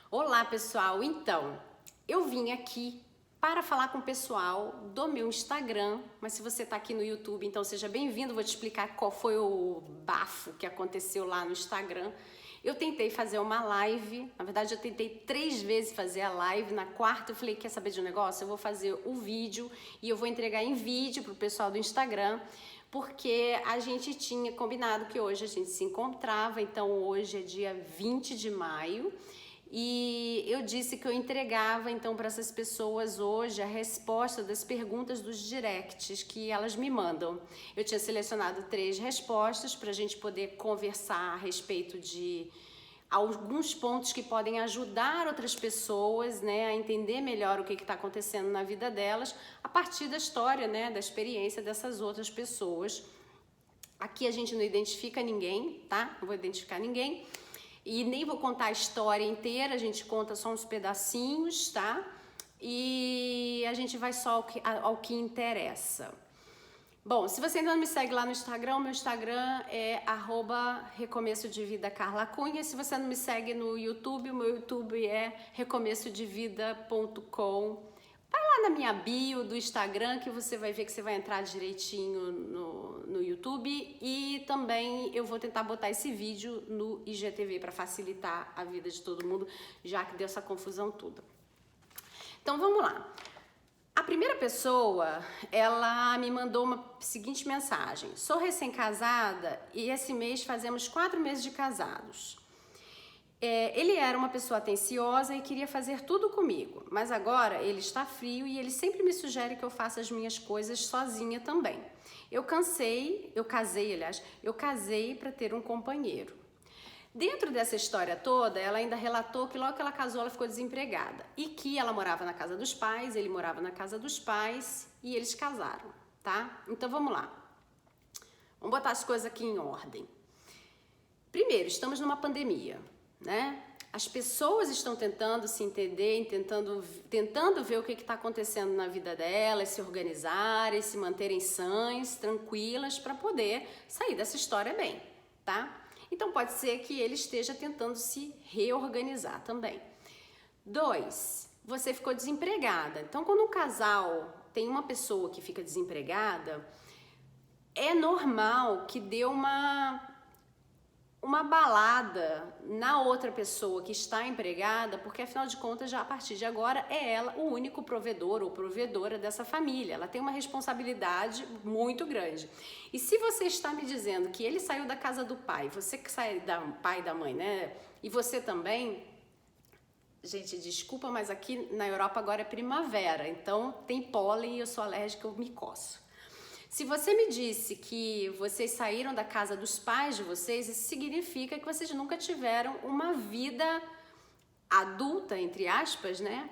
Olá, pessoal! Então, eu vim aqui para falar com o pessoal do meu Instagram, mas se você está aqui no YouTube, então seja bem-vindo, vou te explicar qual foi o bafo que aconteceu lá no Instagram. Eu tentei fazer uma live, na verdade eu tentei 3 vezes fazer a live, na quarta eu falei, quer saber de um negócio? Eu vou fazer o vídeo e eu vou entregar em vídeo para o pessoal do Instagram, porque a gente tinha combinado que hoje a gente se encontrava, então hoje é dia 20 de maio, e eu disse que eu entregava então para essas pessoas hoje a resposta das perguntas dos directs que elas me mandam. Eu tinha selecionado 3 respostas para a gente poder conversar a respeito de alguns pontos que podem ajudar outras pessoas, né, a entender melhor o que está acontecendo na vida delas a partir da história, né, da experiência dessas outras pessoas. Aqui a gente não identifica ninguém, tá? Não vou identificar ninguém. E nem vou contar a história inteira, a gente conta só uns pedacinhos, tá? E a gente vai só ao que interessa. Bom, se você ainda não me segue lá no Instagram, o meu Instagram é @recomeçodevida_carla_cunha. Se você não me segue no YouTube, o meu YouTube é recomeçodevida.com. Vai lá na minha bio do Instagram que você vai ver que você vai entrar direitinho no YouTube, e também eu vou tentar botar esse vídeo no IGTV para facilitar a vida de todo mundo, já que deu essa confusão toda. Então vamos lá. A primeira pessoa, ela me mandou uma seguinte mensagem: sou recém-casada e esse mês fazemos 4 meses de casados. Ele era uma pessoa atenciosa e queria fazer tudo comigo, mas agora ele está frio e ele sempre me sugere que eu faça as minhas coisas sozinha também. Eu casei para ter um companheiro. Dentro dessa história toda, ela ainda relatou que logo que ela casou, ela ficou desempregada e que ela morava na casa dos pais, ele morava na casa dos pais e eles casaram, tá? Então vamos lá. Vamos botar as coisas aqui em ordem. Primeiro, estamos numa pandemia, né? As pessoas estão tentando se entender, tentando ver o que está acontecendo na vida delas, se organizarem, se manterem sãs, tranquilas, para poder sair dessa história bem, tá? Então pode ser que ele esteja tentando se reorganizar também. 2, você ficou desempregada. Então quando um casal tem uma pessoa que fica desempregada, é normal que dê uma balada na outra pessoa que está empregada, porque afinal de contas, já a partir de agora, é ela o único provedor ou provedora dessa família. Ela tem uma responsabilidade muito grande. E se você está me dizendo que ele saiu da casa do pai, você que sai do pai e da mãe, né? E você também... Gente, desculpa, mas aqui na Europa agora é primavera, então tem pólen e eu sou alérgica, eu me coço. Se você me disse que vocês saíram da casa dos pais de vocês, isso significa que vocês nunca tiveram uma vida adulta, entre aspas, né?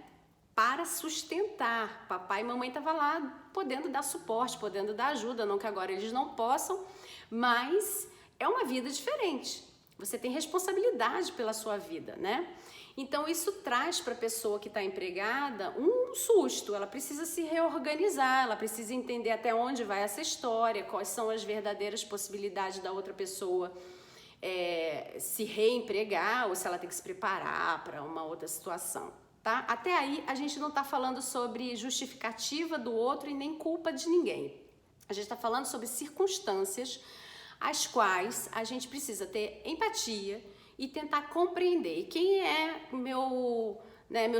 Para sustentar. Papai e mamãe estavam lá podendo dar suporte, podendo dar ajuda, não que agora eles não possam, mas é uma vida diferente. Você tem responsabilidade pela sua vida, né? Então isso traz para a pessoa que está empregada um susto. Ela precisa se reorganizar, ela precisa entender até onde vai essa história, quais são as verdadeiras possibilidades da outra pessoa se reempregar, ou se ela tem que se preparar para uma outra situação, tá? Até aí a gente não está falando sobre justificativa do outro e nem culpa de ninguém. A gente está falando sobre circunstâncias as quais a gente precisa ter empatia e tentar compreender. E quem é meu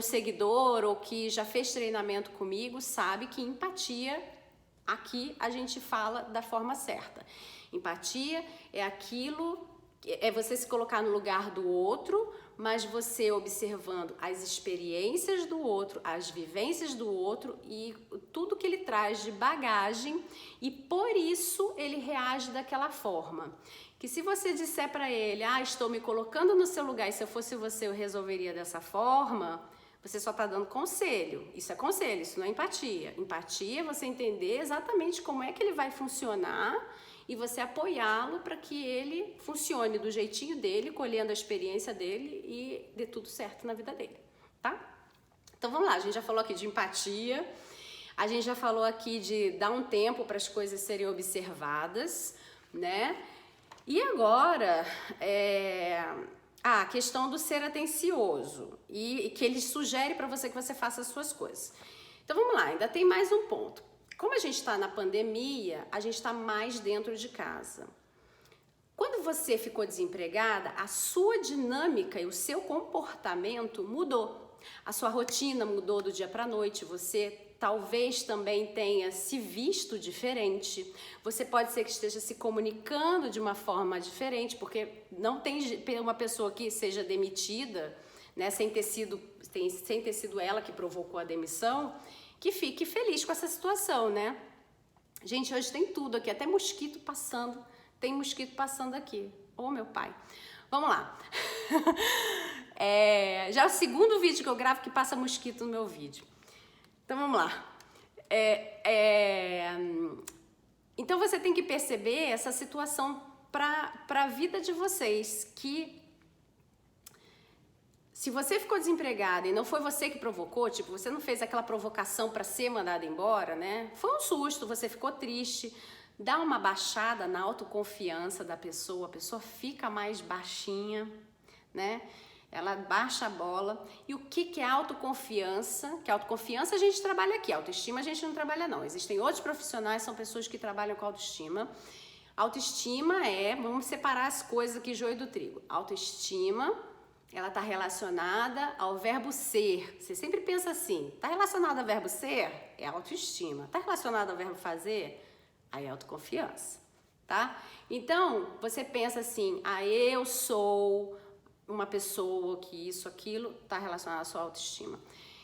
seguidor ou que já fez treinamento comigo sabe que empatia, aqui a gente fala da forma certa. Empatia é aquilo, é você se colocar no lugar do outro, mas você observando as experiências do outro, as vivências do outro e tudo que ele traz de bagagem, e por isso ele reage daquela forma. Que se você disser para ele, estou me colocando no seu lugar e se eu fosse você eu resolveria dessa forma, você só está dando conselho. Isso é conselho, isso não é empatia. Empatia é você entender exatamente como é que ele vai funcionar e você apoiá-lo para que ele funcione do jeitinho dele, colhendo a experiência dele e dê tudo certo na vida dele, tá? Então vamos lá, a gente já falou aqui de empatia, a gente já falou aqui de dar um tempo para as coisas serem observadas, né? E agora, Ah, a questão do ser atencioso e que ele sugere para você que você faça as suas coisas. Então vamos lá, ainda tem mais um ponto. Como a gente está na pandemia, a gente está mais dentro de casa. Quando você ficou desempregada, a sua dinâmica e o seu comportamento mudou. A sua rotina mudou do dia para a noite, você talvez também tenha se visto diferente. Você pode ser que esteja se comunicando de uma forma diferente, porque não tem uma pessoa que seja demitida, né, sem ter sido ela que provocou a demissão, que fique feliz com essa situação, né? Gente, hoje tem tudo aqui, até mosquito passando. Tem mosquito passando aqui. Ô, meu pai. Vamos lá. Já é o segundo vídeo que eu gravo que passa mosquito no meu vídeo. Então, vamos lá. Então, você tem que perceber essa situação para a vida de vocês, que se você ficou desempregada e não foi você que provocou, tipo, você não fez aquela provocação para ser mandada embora, né? Foi um susto, você ficou triste. Dá uma baixada na autoconfiança da pessoa, a pessoa fica mais baixinha, né? Ela baixa a bola. E o que é autoconfiança? Que autoconfiança a gente trabalha aqui, autoestima a gente não trabalha não. Existem outros profissionais, são pessoas que trabalham com autoestima. Autoestima vamos separar as coisas aqui, joio do trigo. Autoestima, ela está relacionada ao verbo ser. Você sempre pensa assim, está relacionado ao verbo ser? É autoestima. Está relacionado ao verbo fazer? Aí é autoconfiança, tá? Então, você pensa assim, eu sou uma pessoa que isso, aquilo, tá relacionado à sua autoestima.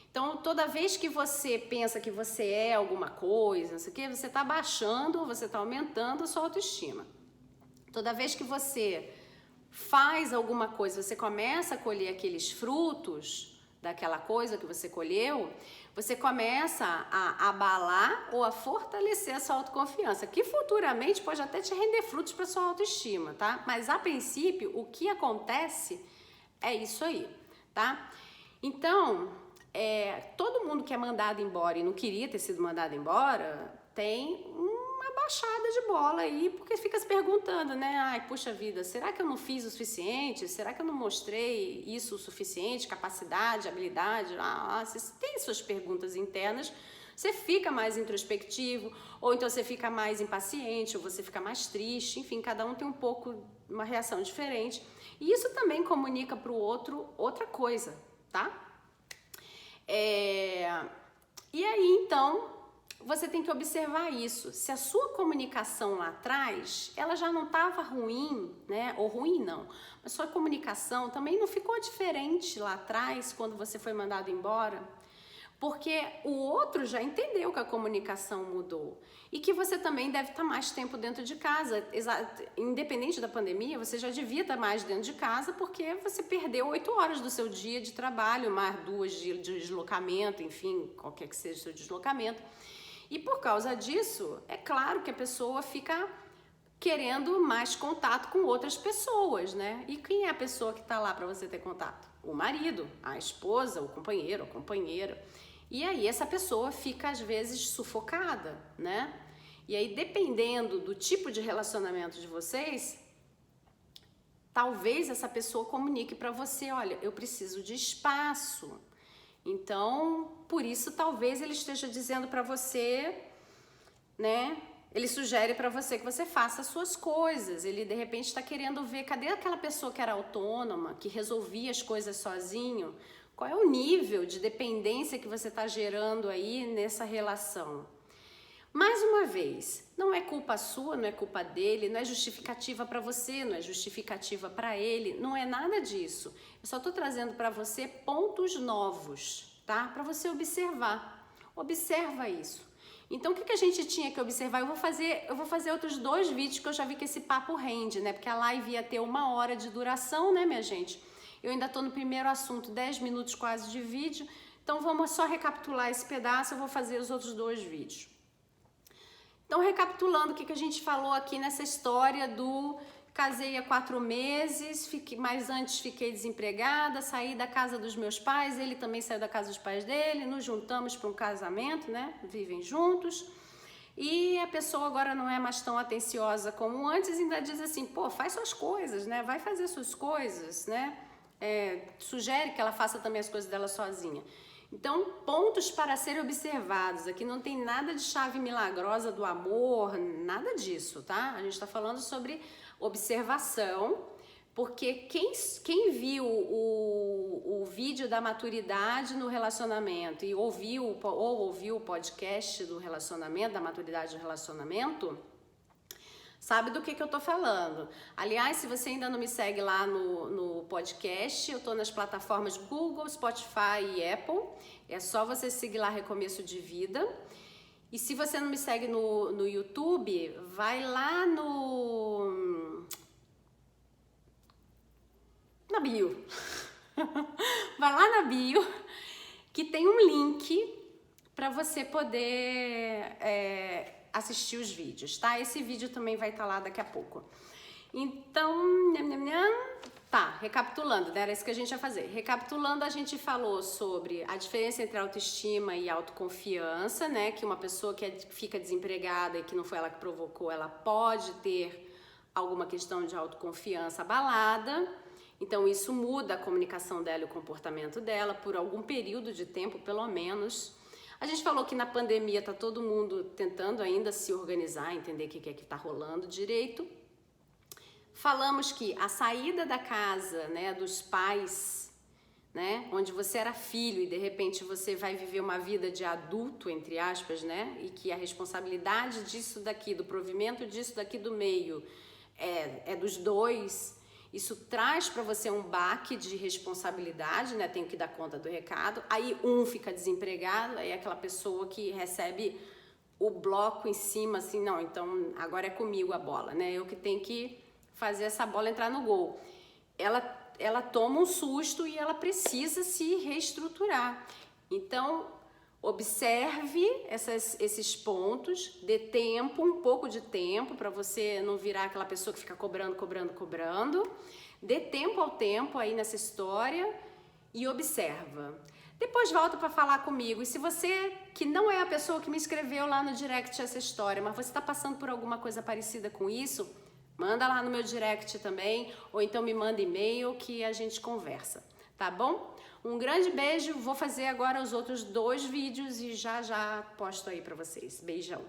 Então, toda vez que você pensa que você é alguma coisa, não sei o quê, você tá baixando, você tá aumentando a sua autoestima. Toda vez que você faz alguma coisa, você começa a colher aqueles frutos daquela coisa que você colheu, você começa a abalar ou a fortalecer a sua autoconfiança, que futuramente pode até te render frutos para sua autoestima, tá? Mas a princípio, o que acontece é isso aí, tá? Então, todo mundo que é mandado embora e não queria ter sido mandado embora, tem uma baixada de bola aí, porque fica se perguntando, né? Ai, puxa vida, será que eu não fiz o suficiente? Será que eu não mostrei isso o suficiente? Capacidade, habilidade? Você tem suas perguntas internas, você fica mais introspectivo, ou então você fica mais impaciente, ou você fica mais triste, enfim, cada um tem um pouco, uma reação diferente. E isso também comunica para o outro outra coisa, tá? E aí, então, você tem que observar isso. Se a sua comunicação lá atrás, ela já não estava ruim, né? Ou ruim não, mas sua comunicação também não ficou diferente lá atrás, quando você foi mandado embora, porque o outro já entendeu que a comunicação mudou e que você também deve estar mais tempo dentro de casa. Independente da pandemia, você já devia estar mais dentro de casa, porque você perdeu 8 horas do seu dia de trabalho, mais 2 de deslocamento, enfim, qualquer que seja o seu deslocamento. E por causa disso, é claro que a pessoa fica querendo mais contato com outras pessoas, né? E quem é a pessoa que está lá para você ter contato? O marido, a esposa, o companheiro, a companheira. E aí essa pessoa fica às vezes sufocada, né? E aí, dependendo do tipo de relacionamento de vocês, talvez essa pessoa comunique para você, olha, eu preciso de espaço. Então, por isso, talvez ele esteja dizendo para você, né? Ele sugere para você que você faça as suas coisas. Ele, de repente, está querendo ver, cadê aquela pessoa que era autônoma, que resolvia as coisas sozinho? Qual é o nível de dependência que você está gerando aí nessa relação? Mais uma vez, não é culpa sua, não é culpa dele, não é justificativa para você, não é justificativa para ele, não é nada disso. Eu só estou trazendo para você pontos novos, tá? Para você observar. Observa isso. Então, o que a gente tinha que observar? Eu vou fazer outros 2 vídeos, que eu já vi que esse papo rende, né? Porque a live ia ter 1 hora de duração, né, minha gente? Eu ainda estou no primeiro assunto, 10 minutos quase de vídeo. Então, vamos só recapitular esse pedaço, eu vou fazer os outros 2 vídeos. Então, recapitulando o que a gente falou aqui nessa história do casei há 4 meses, mas antes fiquei desempregada, saí da casa dos meus pais, ele também saiu da casa dos pais dele, nos juntamos para um casamento, né? Vivem juntos. E a pessoa agora não é mais tão atenciosa como antes, ainda diz assim, pô, faz suas coisas, né? Vai fazer suas coisas, né? sugere que ela faça também as coisas dela sozinha. Então, pontos para serem observados. Aqui não tem nada de chave milagrosa do amor, nada disso, tá? A gente está falando sobre observação, porque quem viu o vídeo da maturidade no relacionamento e ouviu o podcast do relacionamento, da maturidade do relacionamento, sabe do que eu tô falando. Aliás, se você ainda não me segue lá no podcast, eu tô nas plataformas Google, Spotify e Apple. É só você seguir lá Recomeço de Vida. E se você não me segue no YouTube, vai lá na bio. Vai lá na bio, que tem um link para você poder assistir os vídeos, tá? Esse vídeo também vai estar lá daqui a pouco. Então, tá, recapitulando, né? Era isso que a gente ia fazer. Recapitulando, a gente falou sobre a diferença entre autoestima e autoconfiança, né? Que uma pessoa que fica desempregada e que não foi ela que provocou, ela pode ter alguma questão de autoconfiança abalada. Então, isso muda a comunicação dela e o comportamento dela por algum período de tempo, pelo menos. A gente falou que na pandemia tá todo mundo tentando ainda se organizar, entender o que é que tá rolando direito. Falamos que a saída da casa, né, dos pais, né, onde você era filho e de repente você vai viver uma vida de adulto, entre aspas, né, e que a responsabilidade disso daqui, do provimento disso daqui do meio é dos dois. Isso traz para você um baque de responsabilidade, né? Tenho que dar conta do recado. Aí um fica desempregado, aí é aquela pessoa que recebe o bloco em cima, assim, não, então agora é comigo a bola, né? Eu que tenho que fazer essa bola entrar no gol. Ela toma um susto e ela precisa se reestruturar. Então, observe esses pontos, dê tempo, um pouco de tempo, para você não virar aquela pessoa que fica cobrando. Dê tempo ao tempo aí nessa história e observa. Depois volta para falar comigo. E se você, que não é a pessoa que me escreveu lá no direct essa história, mas você está passando por alguma coisa parecida com isso, manda lá no meu direct também, ou então me manda e-mail que a gente conversa, tá bom? Um grande beijo, vou fazer agora os outros 2 vídeos e já posto aí pra vocês. Beijão!